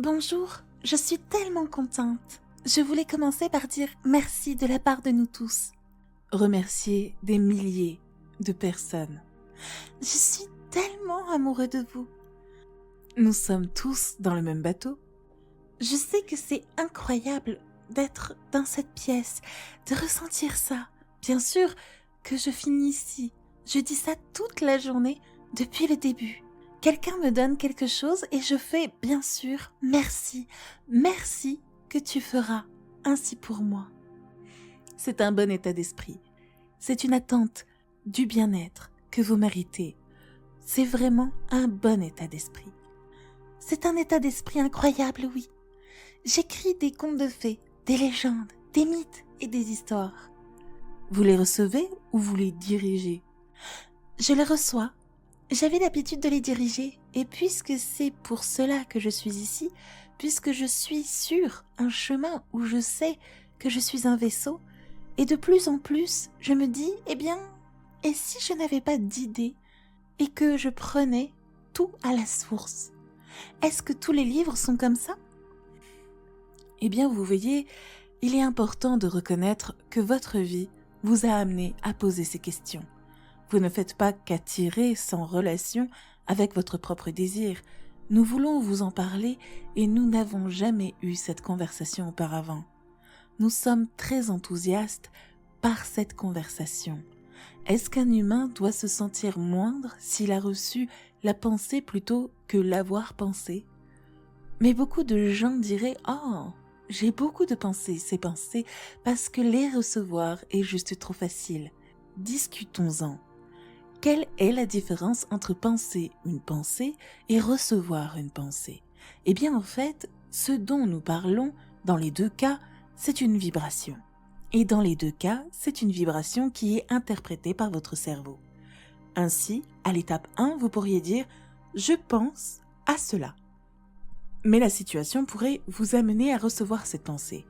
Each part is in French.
Bonjour, je suis tellement contente. Je voulais commencer par dire merci de la part de nous tous. Remercier des milliers de personnes. Je suis tellement amoureux de vous. Nous sommes tous dans le même bateau. Je sais que c'est incroyable d'être dans cette pièce, de ressentir ça. Bien sûr que je finis ici. Je dis ça toute la journée depuis le début. Quelqu'un me donne quelque chose et je fais bien sûr merci. Merci que tu feras ainsi pour moi. C'est un bon état d'esprit. C'est une attente du bien-être que vous méritez. C'est vraiment un bon état d'esprit. C'est un état d'esprit incroyable, oui. J'écris des contes de fées, des légendes, des mythes et des histoires. Vous les recevez ou vous les dirigez? Je les reçois. J'avais l'habitude de les diriger, et puisque c'est pour cela que je suis ici, puisque je suis sur un chemin où je sais que je suis un vaisseau, et de plus en plus, je me dis, et si je n'avais pas d'idée, et que je prenais tout à la source? Est-ce que tous les livres sont comme ça? Eh bien, vous voyez, il est important de reconnaître que votre vie vous a amené à poser ces questions. Vous ne faites pas qu'attirer sans relation avec votre propre désir. Nous voulons vous en parler et nous n'avons jamais eu cette conversation auparavant. Nous sommes très enthousiastes par cette conversation. Est-ce qu'un humain doit se sentir moindre s'il a reçu la pensée plutôt que l'avoir pensée? Mais beaucoup de gens diraient « Oh, j'ai beaucoup de pensées, ces pensées, parce que les recevoir est juste trop facile. » Discutons-en. Quelle est la différence entre penser une pensée et recevoir une pensée? Eh bien, en fait, ce dont nous parlons, dans les deux cas, c'est une vibration. Et dans les deux cas, c'est une vibration qui est interprétée par votre cerveau. Ainsi, à l'étape 1, vous pourriez dire « Je pense à cela ». Mais la situation pourrait vous amener à recevoir cette pensée.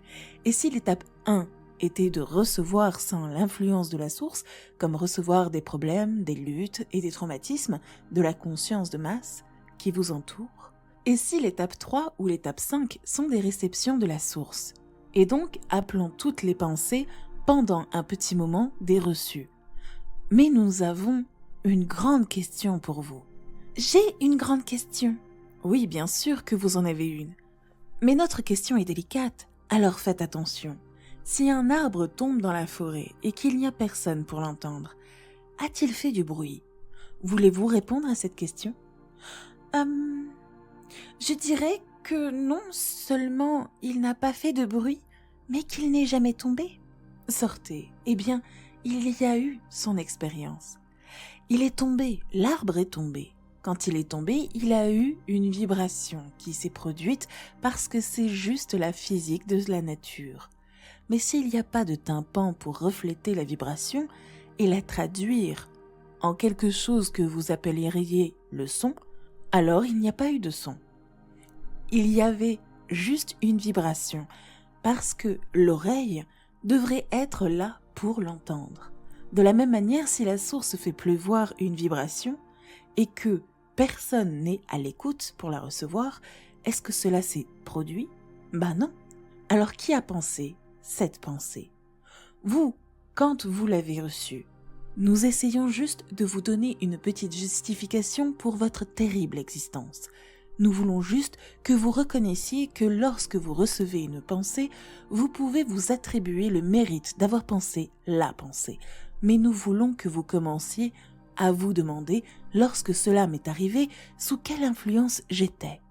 Et si l'étape 1 était de recevoir sans l'influence de la source, comme recevoir des problèmes, des luttes et des traumatismes de la conscience de masse qui vous entoure? Et si l'étape 3 ou l'étape 5 sont des réceptions de la source? Et donc, appelons toutes les pensées pendant un petit moment des reçus. Mais nous avons une grande question pour vous. J'ai une grande question. Oui, bien sûr que vous en avez une. Mais notre question est délicate, alors faites attention. Si un arbre tombe dans la forêt et qu'il n'y a personne pour l'entendre, a-t-il fait du bruit? Voulez-vous répondre à cette question? Je dirais que non seulement il n'a pas fait de bruit, mais qu'il n'est jamais tombé. Sortez. Eh bien, il y a eu son expérience. Il est tombé, l'arbre est tombé. Quand il est tombé, il a eu une vibration qui s'est produite parce que c'est juste la physique de la nature. Mais s'il n'y a pas de tympan pour refléter la vibration et la traduire en quelque chose que vous appelleriez le son, alors il n'y a pas eu de son. Il y avait juste une vibration parce que l'oreille devrait être là pour l'entendre. De la même manière, si la source fait pleuvoir une vibration et que personne n'est à l'écoute pour la recevoir, est-ce que cela s'est produit? Ben non. Alors qui a pensé cette pensée? Vous, quand vous l'avez reçue. Nous essayons juste de vous donner une petite justification pour votre terrible existence. Nous voulons juste que vous reconnaissiez que lorsque vous recevez une pensée, vous pouvez vous attribuer le mérite d'avoir pensé la pensée. Mais nous voulons que vous commenciez à vous demander, lorsque cela m'est arrivé, sous quelle influence j'étais.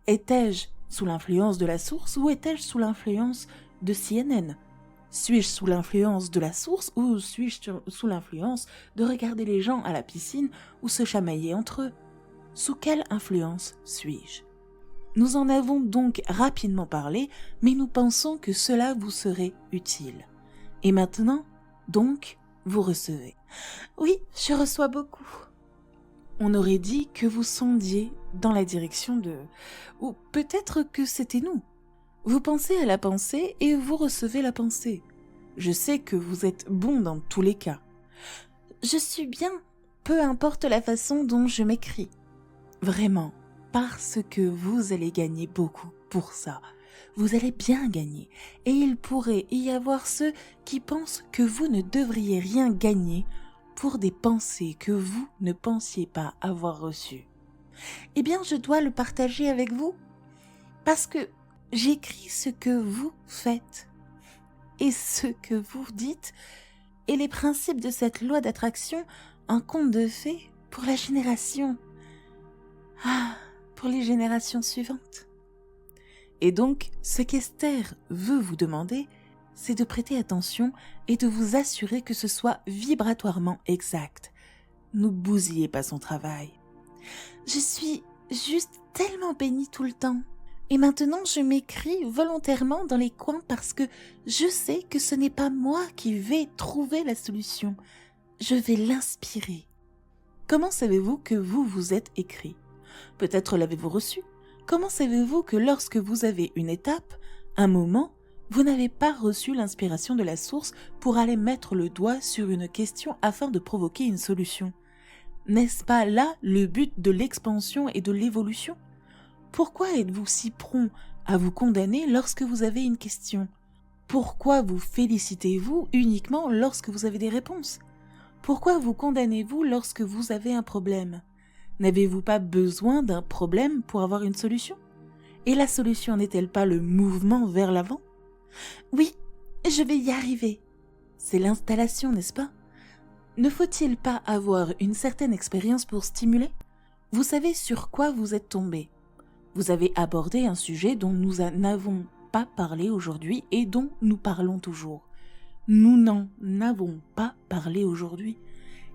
Étais-je sous l'influence de la source ou étais-je sous l'influence de CNN? Suis-je sous l'influence de la source ou suis-je sous l'influence de regarder les gens à la piscine ou se chamailler entre eux? Sous quelle influence suis-je? Nous en avons donc rapidement parlé, mais nous pensons que cela vous serait utile. Et maintenant, donc, vous recevez. Oui, je reçois beaucoup. On aurait dit que vous sondiez dans la direction de... Ou peut-être que c'était nous. Vous pensez à la pensée et vous recevez la pensée. Je sais que vous êtes bon dans tous les cas. Je suis bien, peu importe la façon dont je m'écris. Vraiment, parce que vous allez gagner beaucoup pour ça. Vous allez bien gagner. Et il pourrait y avoir ceux qui pensent que vous ne devriez rien gagner pour des pensées que vous ne pensiez pas avoir reçues. Eh bien, je dois le partager avec vous parce que j'écris ce que vous faites et ce que vous dites et les principes de cette loi d'attraction, un conte de fées pour la génération. Pour les générations suivantes. Et donc, ce qu'Esther veut vous demander, c'est de prêter attention et de vous assurer que ce soit vibratoirement exact. Ne bousillez pas son travail. Je suis juste tellement bénie tout le temps. Et maintenant, je m'écris volontairement dans les coins parce que je sais que ce n'est pas moi qui vais trouver la solution. Je vais l'inspirer. Comment savez-vous que vous vous êtes écrit ? Peut-être l'avez-vous reçu ? Comment savez-vous que lorsque vous avez une étape, un moment, vous n'avez pas reçu l'inspiration de la source pour aller mettre le doigt sur une question afin de provoquer une solution ? N'est-ce pas là le but de l'expansion et de l'évolution ? Pourquoi êtes-vous si prompt à vous condamner lorsque vous avez une question ? Pourquoi vous félicitez-vous uniquement lorsque vous avez des réponses ? Pourquoi vous condamnez-vous lorsque vous avez un problème ? N'avez-vous pas besoin d'un problème pour avoir une solution ? Et la solution n'est-elle pas le mouvement vers l'avant ? Oui, je vais y arriver. C'est l'installation, n'est-ce pas ? Ne faut-il pas avoir une certaine expérience pour stimuler ? Vous savez sur quoi vous êtes tombé. Vous avez abordé un sujet dont nous n'avons pas parlé aujourd'hui et dont nous parlons toujours. Nous n'en avons pas parlé aujourd'hui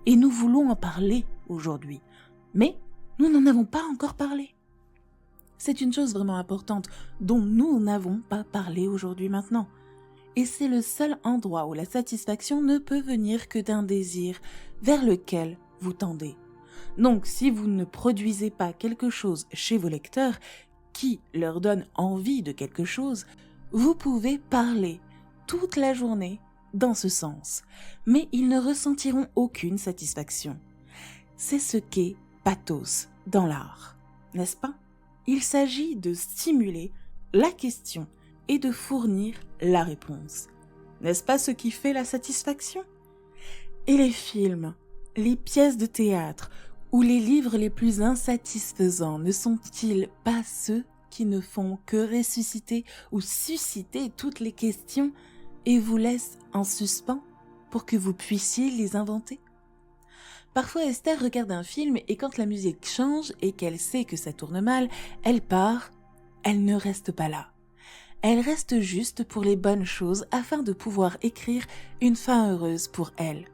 et nous voulons en parler aujourd'hui. Mais nous n'en avons pas encore parlé. C'est une chose vraiment importante dont nous n'avons pas parlé aujourd'hui maintenant. Et c'est le seul endroit où la satisfaction ne peut venir que d'un désir vers lequel vous tendez. Donc, si vous ne produisez pas quelque chose chez vos lecteurs qui leur donne envie de quelque chose, vous pouvez parler toute la journée dans ce sens, mais ils ne ressentiront aucune satisfaction. C'est ce qu'est pathos dans l'art, n'est-ce pas ? Il s'agit de stimuler la question et de fournir la réponse. N'est-ce pas ce qui fait la satisfaction ? Et les films, les pièces de théâtre ou les livres les plus insatisfaisants ne sont-ils pas ceux qui ne font que ressusciter ou susciter toutes les questions et vous laissent en suspens pour que vous puissiez les inventer ? Parfois Esther regarde un film et quand la musique change et qu'elle sait que ça tourne mal, elle part, elle ne reste pas là. Elle reste juste pour les bonnes choses afin de pouvoir écrire une fin heureuse pour elle.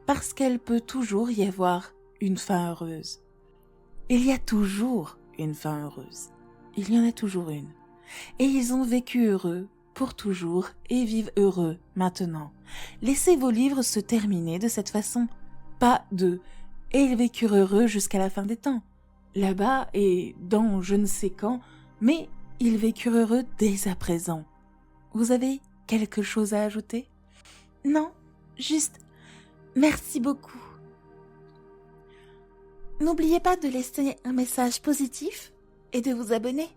Parce qu'elle peut toujours y avoir une fin heureuse. Il y a toujours une fin heureuse. Il y en a toujours une. Et ils ont vécu heureux pour toujours et vivent heureux maintenant. Laissez vos livres se terminer de cette façon. Pas de « et ils vécurent heureux jusqu'à la fin des temps ». Là-bas et dans je ne sais quand, mais ils vécurent heureux dès à présent. Vous avez quelque chose à ajouter ? Non, juste merci beaucoup. N'oubliez pas de laisser un message positif et de vous abonner.